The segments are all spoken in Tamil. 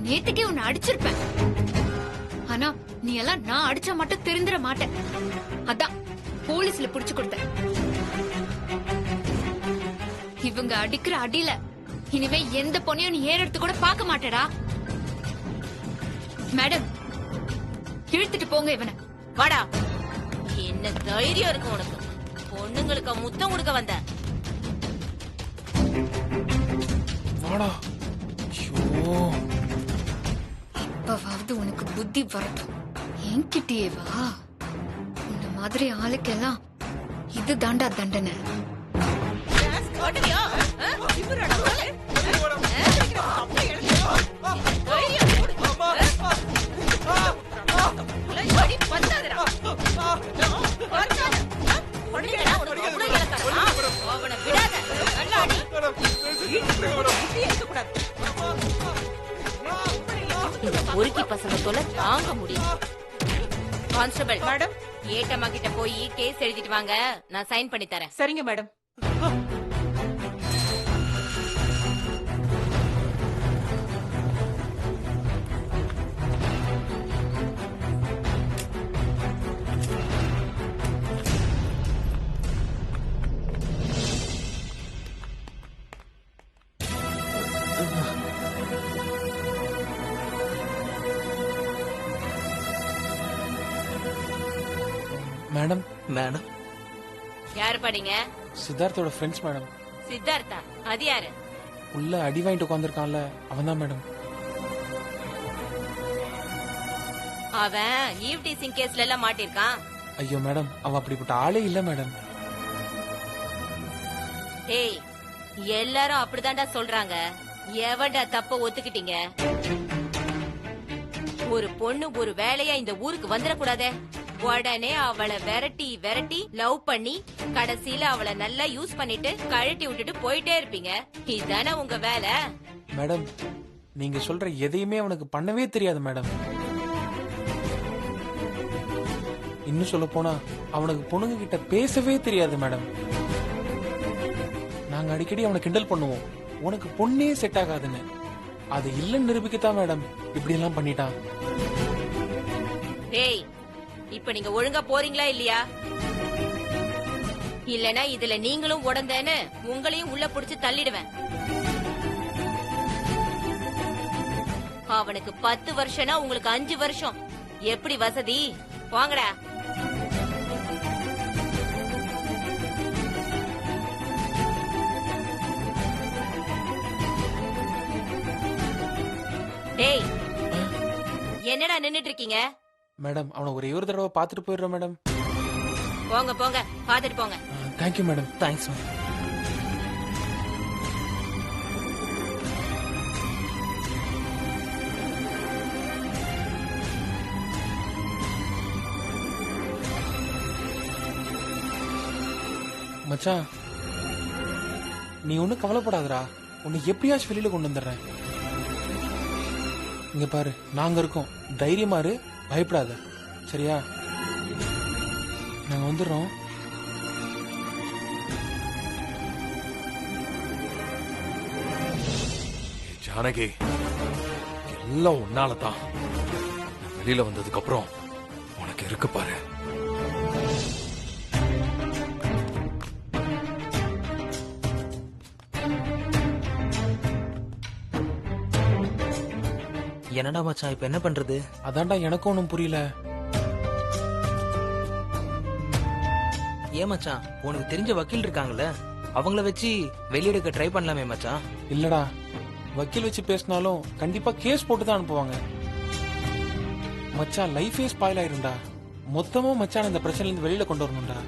நேத்துக்கே உன்னை அடிச்சிருப்பேன். ஆனா நீ எல்லாம் நான் அடிச்சா மட்டும் திருந்திர மாட்டேன். அதான் போலீஸ்ல புடிச்சு கொடுத்த. இவங்க அடிக்கிற அடியில இனிமே எந்த பொண்ணையும் நீ ஏறெடுத்து கூட பார்க்க மாட்டேடா. மேடம், இழுத்துட்டு போங்க இவனை. வாடா. என்ன தைரியம் இருக்கு உனக்கு? பொண்ணுங்களுக்கு முத்தம் கொடுக்க வந்த. வாடா. ஐயோ, இப்பவாவது உனக்கு புத்தி வரட்டும். என்கிட்டயே வா. இந்த மாதிரி ஆளுக்கெல்லாம் இது தாண்டா தண்டனை. பொறுக்கி பசங்க தொலை தாங்க முடியும். கான்ஸ்டபிள் மேடம், ஏட்டம்மா கிட்ட போய் கேஸ் எழுதிட்டு வாங்க, நான் சைன் பண்ணி தரேன். சரிங்க மேடம். மேடம். மேடம், யாரு படிங்க? சித்தார்த்தோட ஃப்ரெண்ட்ஸ் மேடம். சித்தார்த்தா? அது யாரு? உள்ள அடி வாங்கிட்டு உட்காந்துருக்கான்ல, அவன் தான் மேடம். அவன் ஈவ் டீசிங் கேஸ்ல எல்லாம் மாட்டிருக்கான். ஐயோ மேடம், அவன் அப்படிப்பட்ட ஆளே இல்ல மேடம். ஏய், எல்லாரும் அப்படிதான்டா சொல்றாங்க. எவன்டா தப்ப ஒத்துக்கிட்டீங்க? ஒரு பொண்ணு ஒரு வேலையா இந்த ஊருக்கு வந்துடக்கூடாதே. உடனே அவளை விரட்டி விரட்டி லவ் பண்ணி கடைசியில அவளை நல்லா யூஸ் பண்ணிட்டு கழட்டி விட்டுட்டு போயிட்டே இருப்பீங்க. இதுதானே உங்க வேலை? மேடம், நீங்க சொல்ற எதையுமே அவனுக்கு பண்ணவே தெரியாது மேடம். இன்னும் சொல்ல போனா அவனுக்கு பொண்ணுங்க கிட்ட பேசவே தெரியாது மேடம். நாங்க அடிக்கடி அவனை கிண்டல் பண்ணுவோம், உனக்கு பொண்ணே செட் ஆகாதுன்னு. அது இல்லன்னு நிரூபிக்கத்தான் மேடம் இப்படி எல்லாம் பண்ணிட்டான். ஏய், இப்ப நீங்க ஒழுங்கா போறீங்களா இல்லையா? இல்லனா இதுல நீங்களும் உடந்தேன்னு உங்களையும் உள்ள புடிச்சு தள்ளிடுவேன். அவனுக்கு 10 வருஷம்னா உங்களுக்கு 5 வருஷம். எப்படி வசதி? வாங்கடா. டேய், என்னடா நின்னுட்டு இருக்கீங்க? மேடம், அவனை ஒரே ஒரு தடவை பாத்துட்டு போயிடுறோம் மேடம். போங்க போங்க, பாத்துட்டு போங்க. Thank you madam. Thanks ma'am. மச்சான், நீ ஒன்னும் கவலைப்படாதடா. உன்னை எப்படியாச்சும் வெளியில கொண்டு வந்துடுறேன். இங்க பாரு, நாங்க இருக்கோம். தைரியமா இரு, பயப்படாத. சரியா? நாங்க வந்துடுறோம். ஜானகி, எல்லாம் உன்னாலதான். வெளியில வந்ததுக்கு அப்புறம் உனக்கு இருக்கு பாரு. என்னடா மச்சான், இப்ப என்ன பண்றது? அதான்டா எனக்கும் ஒன்றும் புரியல. ஏன் மச்சான், உனக்கு தெரிஞ்ச வக்கீல் இருக்காங்கல்ல, அவங்கள வச்சு வெளியெடுக்க ட்ரை பண்ணலாமே மச்சான். இல்லடா, வக்கீல் வச்சு பேசினாலும் கண்டிப்பா கேஸ் போட்டு தான் அனுப்புவாங்க. மச்சான் லைஃபே ஸ்பாயில் ஆயிருந்தா. மொத்தமா மச்சான் இந்த பிரச்சனைல இருந்து வெளியில கொண்டு வரணும்டா.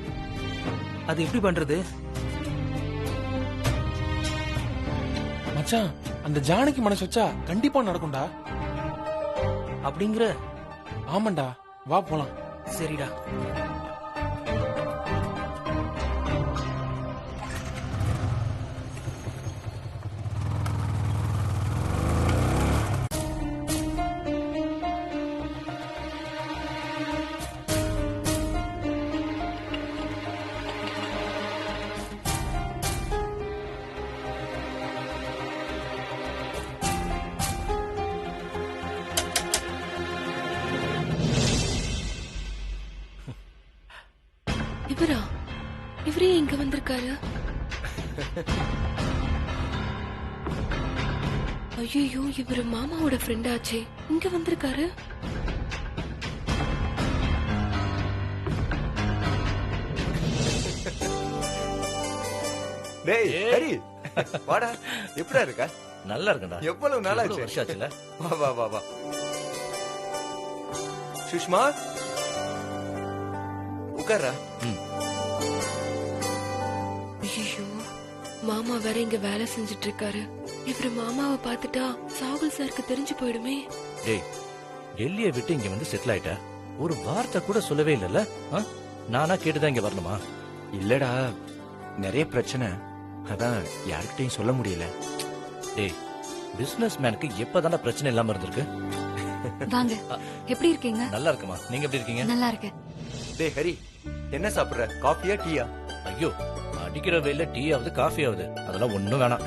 அது எப்படி பண்றது? மச்சான், அந்த ஜானகி மனசு வச்சா கண்டிப்பா நடக்கும்டா. அப்படிங்கிற? ஆமாண்டா, வா போலாம். சரிடா. இவரே இங்க வந்திருக்காரு. ஐயோ, இவரு மாமாவோட ஃப்ரெண்ட் ஆச்சே, இங்க வந்திருக்காரு. டேய் ஹரி, வாடா. எப்படா இருக்க? நல்லா இருக்கேன்டா. எவ்வளவு நாள் எவ்வளவு ஆச்சு? வருஷம் ஆச்சுல? வா வா வா வா. சுஷ்மா, உட்கார்றா. ஐயோ, மாமா வேற இங்க வேலை செஞ்சுட்டு இருக்காரு. இவரு மாமாவை பார்த்துட்டா சாகுல் சாருக்கு தெரிஞ்சு போயிடுமே. டேய், டெல்லியை விட்டு இங்க வந்து செட்டில் ஆயிட்ட, ஒரு வார்த்தை கூட சொல்லவே இல்லல்ல? நானா கேட்டுதான் இங்க வரணுமா? இல்லடா, நிறைய பிரச்சனை, அதான் யாருக்கிட்டையும் சொல்ல முடியல. டேய், பிசினஸ் மேனுக்கு எப்பதான பிரச்சனை இல்லாம இருந்திருக்கு? வாங்க, எப்படி இருக்கீங்க? நல்லா இருக்குமா? நீங்க எப்படி இருக்கீங்க? நல்லா இருக்கேன். டேய் ஹரி, என்ன சாப்பிடுற? காஃபியா டீயா? ஐயோ, அடிக்கிற வெயில டீ ஆகுது காஃபி ஆகுது, அதெல்லாம் ஒண்ணும் வேணாம்.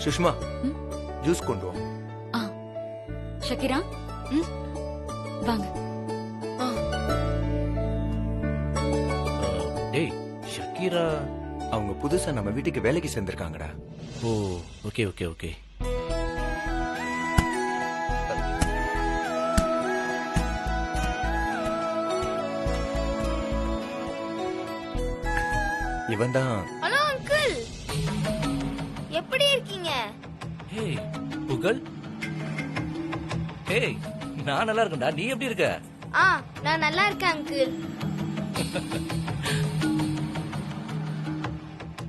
சுஷ்மா, ஜூஸ் கொண்டு வா. ஆ, ஷகிரா, வாங்க. டேய், ஷக்கீரா அவங்க புதுசா நம்ம வீட்டுக்கு வேலைக்கு சேர்ந்திருக்காங்கடா. ஓ, ஓகே ஓகே ஓகே. இவன் தான். ஹலோ அங்கிள், எப்படி இருக்கீங்க? ஹேய் புகழ். ஹேய், நான் நல்லா இருக்கேன்டா, நீ எப்படி இருக்க? நான் நல்லா இருக்கேன் அங்கிள்.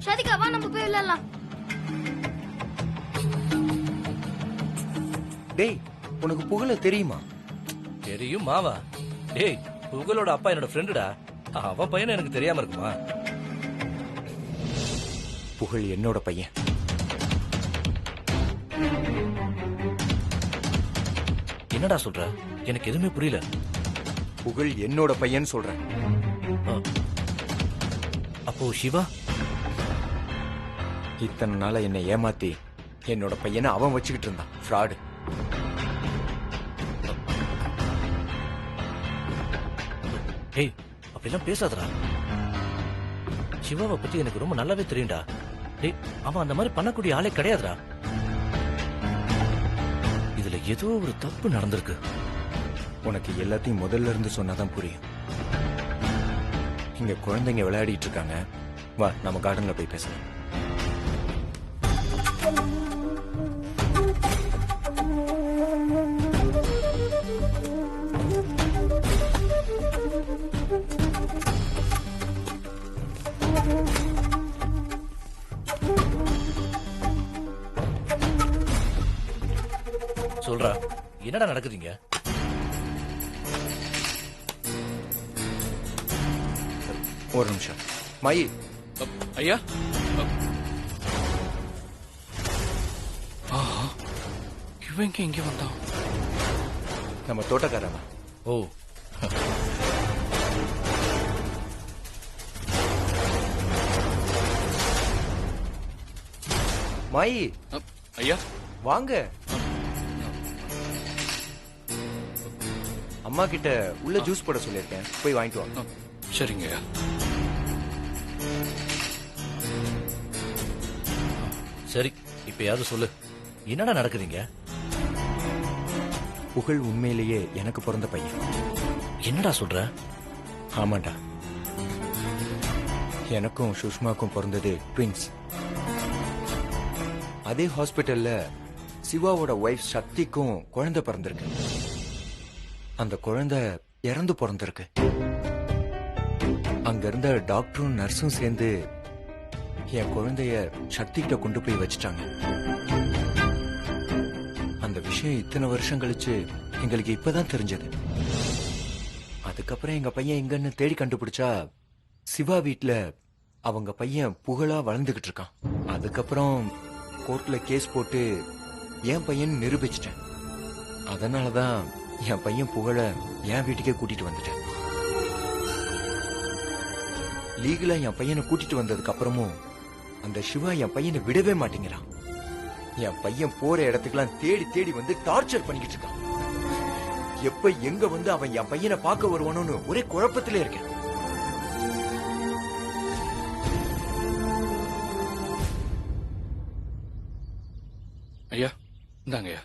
ஷாதிகா, வா நம்ம போய் விளையாடலாம். டேய், உனக்கு புகழ தெரியுமா? தெரியும் மாவா. டேய், புகழோட அப்பா என்னோட ஃப்ரெண்டுடா, அவன் பையன் எனக்கு தெரியாம இருக்குமா? புகழ் என்னோட பையன். என்னடா சொல்ற? எனக்கு எதுவுமே புரியல. புகழ் என்னோட பையன் சொல்றேன். அப்போ சிவா இத்தனை நாளா என்னை ஏமாத்தி என்னோட பையனை அவன் வச்சுக்கிட்டு இருந்தான். ஃப்ராடு. டேய், அப்படிலாம் பேசாதடா. சிவாவை பத்தி எனக்கு ரொம்ப நல்லாவே தெரியும்டா. டேய், அவன் அந்த மாதிரி பண்ணக்கூடிய ஆளே கிடையாதுடா. இதுல ஏதோ ஒரு தப்பு நடந்திருக்கு. உனக்கு எல்லாத்தையும் முதல்ல இருந்து சொன்னாதான் புரியும். இங்க குழந்தைங்க விளையாடிட்டு இருக்காங்க. வா, நம்ம கார்டன்ல போய் பேசலாம். சொல்றா, என்னடா நடக்குதுங்க? ஒரு நிமிஷம். மாயி, ஐயா. ஆஹா, இவங்க இங்க வந்தான். நம்ம தோட்டக்காரன். ஓ, மாயி, ஐயா, வாங்க. அம்மா கிட்ட உள்ள ஜூஸ் போட சொல்லியிருக்கேன், போய் வாங்கிட்டு வாங்க. சரிங்க ஐயா. சரி, இப்பயாவது சொல்லு, என்னடா நடக்குதுங்க? புகழ் உண்மையிலேயே எனக்கு பிறந்த பையன். என்னடா சொல்ற? ஆமாண்டா, எனக்கும் சுஷ்மாக்கும் பிறந்தது ட்வின்ஸ். அதே ஹாஸ்பிட்டல்ல சிவாவோட ஒய்ஃப் சக்திக்கும் குழந்தை பிறந்திருக்கு. அந்த குழந்தை இறந்து பிறந்திருக்கு. அங்க இருந்த டாக்டரும் நர்ஸும் சேர்ந்து என் குழந்தைய சக்தி கிட்ட கொண்டு போய் வச்சுட்டாங்க. அந்த விஷயம் இத்தனை வருஷம் கழிச்சு எங்களுக்கு இப்பதான் தெரிஞ்சது. அதுக்கப்புறம் எங்க பையன் எங்கன்னு தேடி கண்டுபிடிச்சா சிவா வீட்ல அவங்க பையன் புகழா வளர்ந்துகிட்டு இருக்கான். அதுக்கப்புறம் கோர்ட்ல கேஸ் போட்டு என் பையன் நிரூபிச்சிட்டேன். அதனாலதான் என் பையன் புகழ என் வீட்டுக்கே கூட்டிட்டு வந்துட்டேன். லீகலா என் பையனை கூட்டிட்டு வந்ததுக்கு அப்புறமும் அந்த சிவா என் பையனை விடவே மாட்டேங்கிறான். என் பையன் போற இடத்துக்குலாம் தேடி தேடி வந்து டார்ச்சர் பண்ணிக்கிட்டு இருக்கான். எப்ப எங்க வந்து அவன் என் பையனை பார்க்க வருவானோன்னு ஒரே குழப்பத்திலே இருக்கேன். இந்தாங்கய்யா.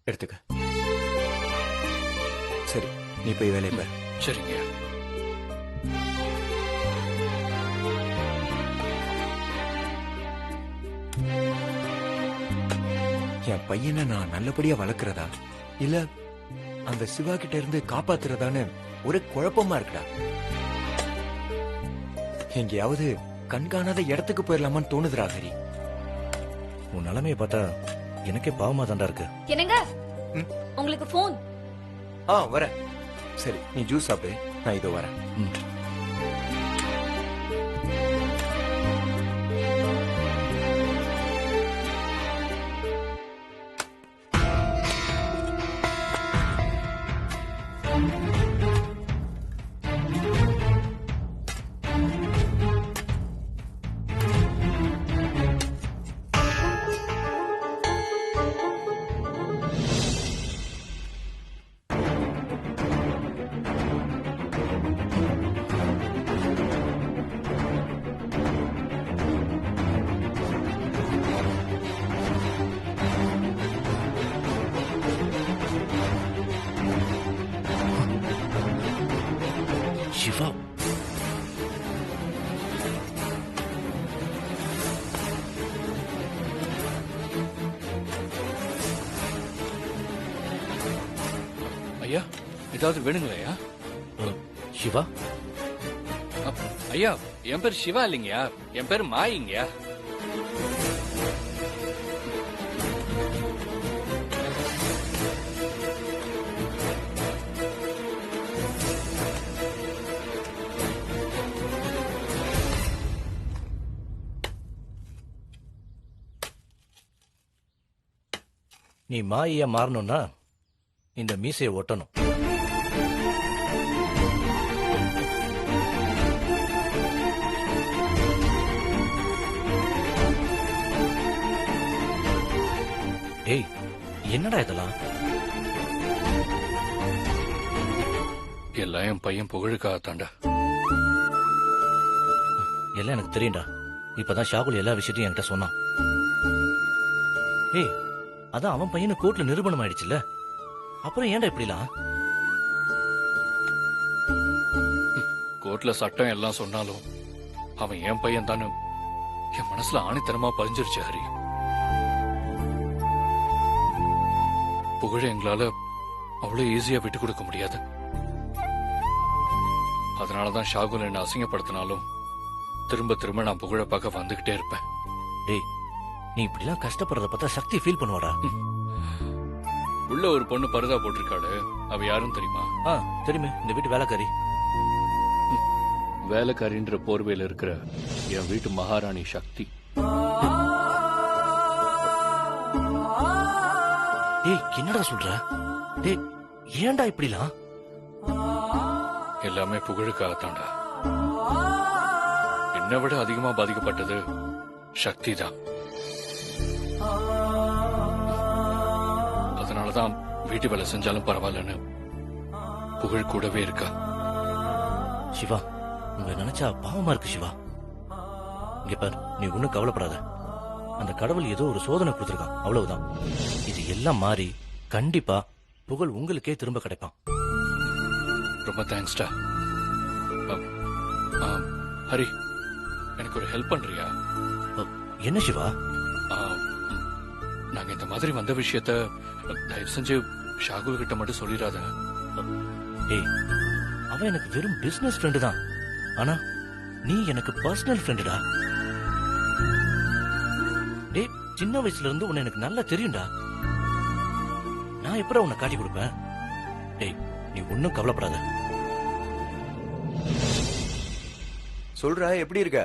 எடுத்துக்க. சரி, நீ போய் வேலையை பாரு. சரிங்கய்யா. என் பையனை நான் நல்லபடியா வளர்க்கறதா இல்ல அந்த சிவா கிட்ட இருந்து காப்பாத்துறதான்னு ஒரே குழப்பமா இருக்குடா. எங்கேயாவது கண்காணாத இடத்துக்கு போயிடலாமான்னு தோணுதுடா ஹரி. உன் நிலைமையை பார்த்தா எனக்கே பாவமா தாண்டா இருக்கு. என்னங்க ம்? உங்களுக்கு போன். வரேன். சரி, நீ ஜூஸ் சாப்பிடு, நான் இதோ வரேன். ம். சிவா, ஐயா, ஏதாவது வேணுங்களா? சிவா, ஐயா, என் பேர் சிவா இல்லைங்கய்யா, என் பேர் மாயிங்கய்யா. நீ மாயியா மாறணும்னா இந்த மீசையை ஒட்டணும். ஏய், என்னடா இதெல்லாம்? எல்லாம் என் பையன் புகழுக்காகத்தாண்டா. எல்லாம் எனக்கு தெரியும்டா. இப்பதான் ஷாகுல் எல்லா விஷயத்தையும் என்கிட்ட சொன்னான். ஏய், அதான் அவன் பையனு கோர்ட்ல நிரூபணம் ஆயிடுச்சுல்ல, அப்புறம் ஏன்டா இப்படிலாம்? கோர்ட்ல சட்டம் எல்லாம் சொன்னாலும் அவன் என் பையன் தானே என் மனசுல ஆணித்தனமா பதிஞ்சிருச்சு ஹரி. புகழ எங்களால அவ்வளவு ஈஸியா விட்டு கொடுக்க முடியாது. அதனாலதான் ஷாகுல் என்ன அசிங்கப்படுத்தினாலும் திரும்ப திரும்ப நான் புகழ பார்க்க வந்துகிட்டே இருப்பேன். டேய், நீ இப்படிலாம் கஷ்டப்படுறத பார்த்தா சக்தி ஃபீல் பண்ணுவாடா. உள்ள ஒரு பொண்ணு பரதா போட்டிருக்காளு, அவ யாரும் தெரியுமா? தெரியுமே, இந்த வீட்டு வேலைக்காரி. வேலைக்காரின்ற போர்வையில இருக்கிற என் வீட்டு மகாராணி சக்தி. டேய், என்னடா சொல்ற? டேய், ஏன்டா இப்படிலாம்? எல்லாமே புகழுக்காகத்தாண்டா. என்னை விட அதிகமா பாதிக்கப்பட்டது சக்தி தான். அதனாலதான் வீட்டு வேலை செஞ்சாலும் பரவாயில்லன்னு புகழ் கூடவே இருக்கா. சிவா, உங்களை நினைச்சா பாவமா இருக்கு சிவா. இங்க பாரு, நீ ஒண்ணும் கவலைப்படாத. அந்த கடவுள் ஏதோ ஒரு சோதனை கொடுத்திருக்கான், அவ்வளவுதான். இது எல்லாம் மாறி கண்டிப்பா புகழ் உங்களுக்கே திரும்ப கிடைப்பான். ரொம்ப தேங்க்ஸ்டா. ஹரி, எனக்கு ஒரு ஹெல்ப் பண்றியா? என்ன சிவா? நாங்க இந்த மாதிரி வந்த விஷயத்த தயவு செஞ்சு ஷாகுல் கிட்ட மட்டும் சொல்லிடாத. ஏய், அவன் எனக்கு வெறும் பிசினஸ் ஃப்ரெண்டு தான். ஆனா நீ எனக்கு பர்சனல் ஃப்ரெண்டுடா. டேய், சின்ன வயசுல இருந்து உன்னை எனக்கு நல்லா தெரியும்டா. நான் எப்பறம் உன்னை காட்டி கொடுப்பேன்? டேய், நீ ஒன்னும் கவலைப்படாத. சொல்றா, எப்படி இருக்க?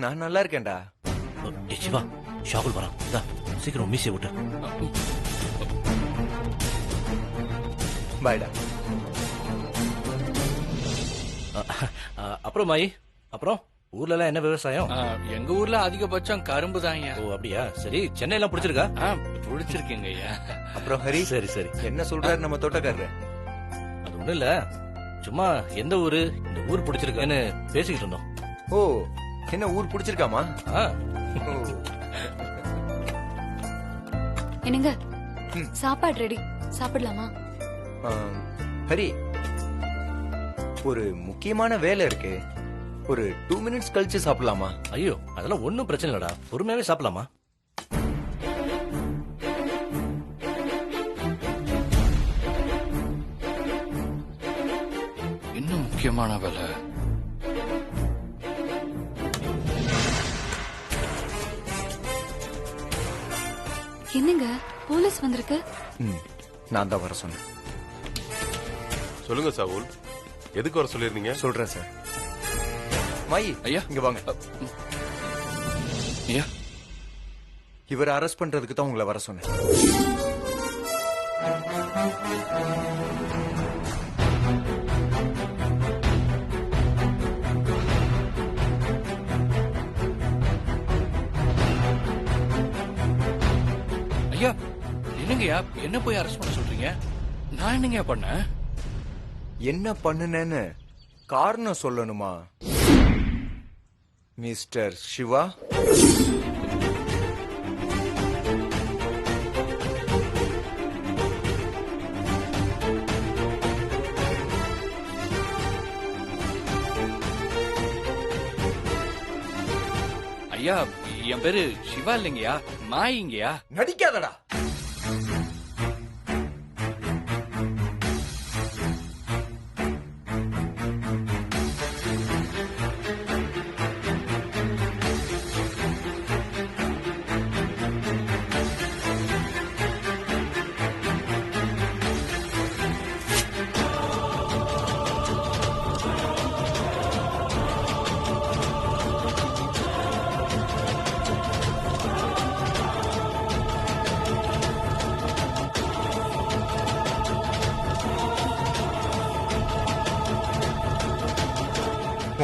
நான் நல்லா இருக்கேன்டா. ஏய் சிவா, ஷாகுல் வரான். சீக்கிரம் மீசை விட்டு. பாய்டா. அப்புறம் மாயி, அப்புறம் ஊர்ல எல்லாம் என்ன விவசாயம்? எங்க ஊர்ல அதிகபட்சம் கரும்பு தான். ஓ அப்படியா? சரி, சென்னை எல்லாம் பிடிச்சிருக்கா? பிடிச்சிருக்கீங்க ஐயா. அப்புறம் ஹரி, சரி சரி. என்ன சொல்றாரு நம்ம தோட்டக்காரர்? அது ஒண்ணும் இல்ல, சும்மா எந்த ஊரு, இந்த ஊர் பிடிச்சிருக்கான்னு பேசிக்கிட்டு இருந்தோம். ஓ, என்ன ஊர் பிடிச்சிருக்காமா? என்னங்க, சாப்பாடு ரெடி, சாப்பிடலாமா? ஹரி, ஒரு முக்கியமான வேலை இருக்கு. ஒரு 2 மினிட்ஸ் கழிச்சு சாப்பிடலாமா? ஐயோ அதெல்லாம் ஒன்றும் பிரச்சனை இல்லடா, பொறுமையாவே சாப்பிடலாமா? இன்னும் முக்கியமான வேலை. என்னங்க போலீஸ் வந்திருக்கு? நான் தான் வர சொன்னேன். சொல்லுங்க சாவுல், எதுக்கு வர சொல்லிருந்தீங்க? சொல்றேன் சார். மாயி, ஐயா. இங்க வாங்க. ஐயா, இவரை அரெஸ்ட் பண்றதுக்கு தான் உங்களை வர சொன்னேன். ஐயா, என்னங்கய்யா என்ன போய் அரெஸ்ட் பண்ண சொல்றீங்க? நான் என்னங்கய்யா பண்ணேன்? என்ன பண்ணுனேன்னு காரணம் சொல்லணுமா மிஸ்டர் சிவா? ஐயா, என் பேரு சிவா இல்லைங்கய்யா, மாயிங்கய்யா. நடிக்காதடா.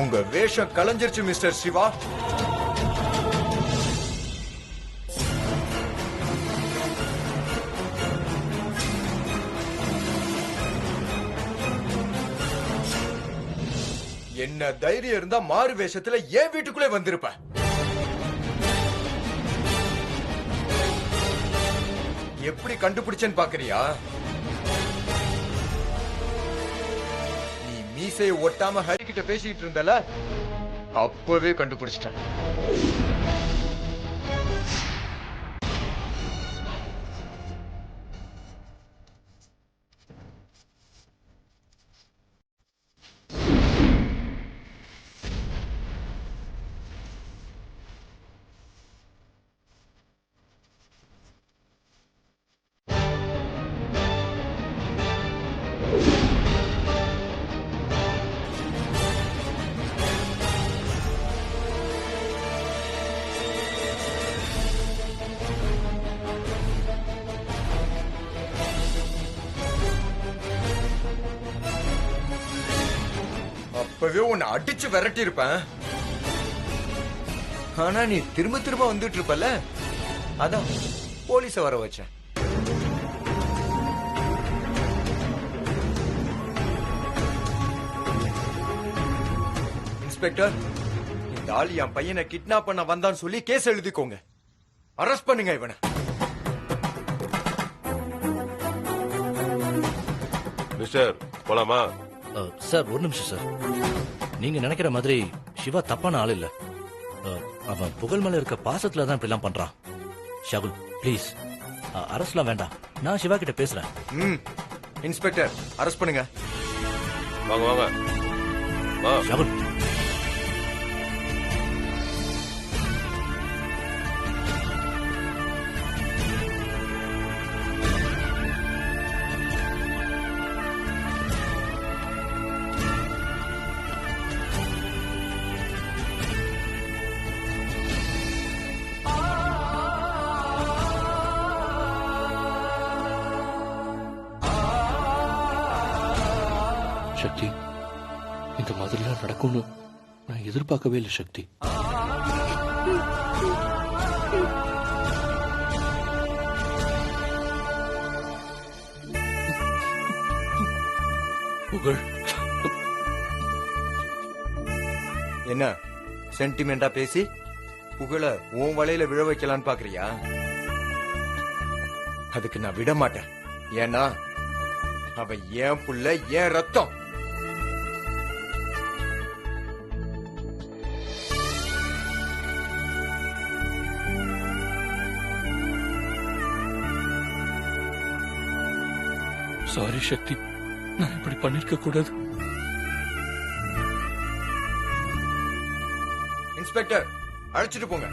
உங்க வேஷம் கலைஞ்சிருச்சு மிஸ்டர் சிவா. என்ன தைரியம் இருந்தா மாறு வேஷத்துல ஏன் வீட்டுக்குள்ளே வந்திருப்ப? எப்படி கண்டுபிடிச்சேன்னு பாக்குறியா? நீ மீசையை ஒட்டாம ஹரி கிட்ட பேசிட்டு இருந்தல, அப்பவே கண்டுபிடிச்சிட்டேன். அப்பவே உன்னை அடிச்சு விரட்டி இருப்பேன். ஆனா நீ திரும்ப திரும்ப வந்துட்டு இருப்பல, அதான் போலீஸ வர வச்சேன். இன்ஸ்பெக்டர், இந்த ஆள் என் பையனை கிட்னாப் பண்ண வந்தான்னு சொல்லி கேஸ் எழுதிக்கோங்க. அரெஸ்ட் பண்ணுங்க இவனை. மிஸ்டர், போலாமா? சார் ஒரு நிமிஷம் சார். நீங்க நினைக்கிற மாதிரி சிவா தப்பான ஆள் இல்ல. அவன் புகழ் மேல இருக்க பாசத்துல தான் இப்படிலாம் பண்றான். ஷகுல் ப்ளீஸ் அரஸ்ட்லாம் வேண்டாம், நான் சிவா கிட்ட பேசுறேன். இன்ஸ்பெக்டர், அரெஸ்ட் பண்ணுங்க. வாங்க வாங்க வா. ஷகுல் சக்தி, இந்த மாதிரிலாம் நடக்கும்னு நான் எதிர்பார்க்கவே இல்லை சக்தி. புகழ், என்ன சென்டிமெண்டா பேசி புகழ உன் வலையில விழ வைக்கலான்னு பாக்குறியா? அதுக்கு நான் விட மாட்டேன். ஏன்னா அவன் என் புள்ள, என் ரத்தம். சாரி சக்தி, நான் இப்படி பண்ணிருக்க கூடாது. இன்ஸ்பெக்டர், அழைச்சிட்டு போங்க.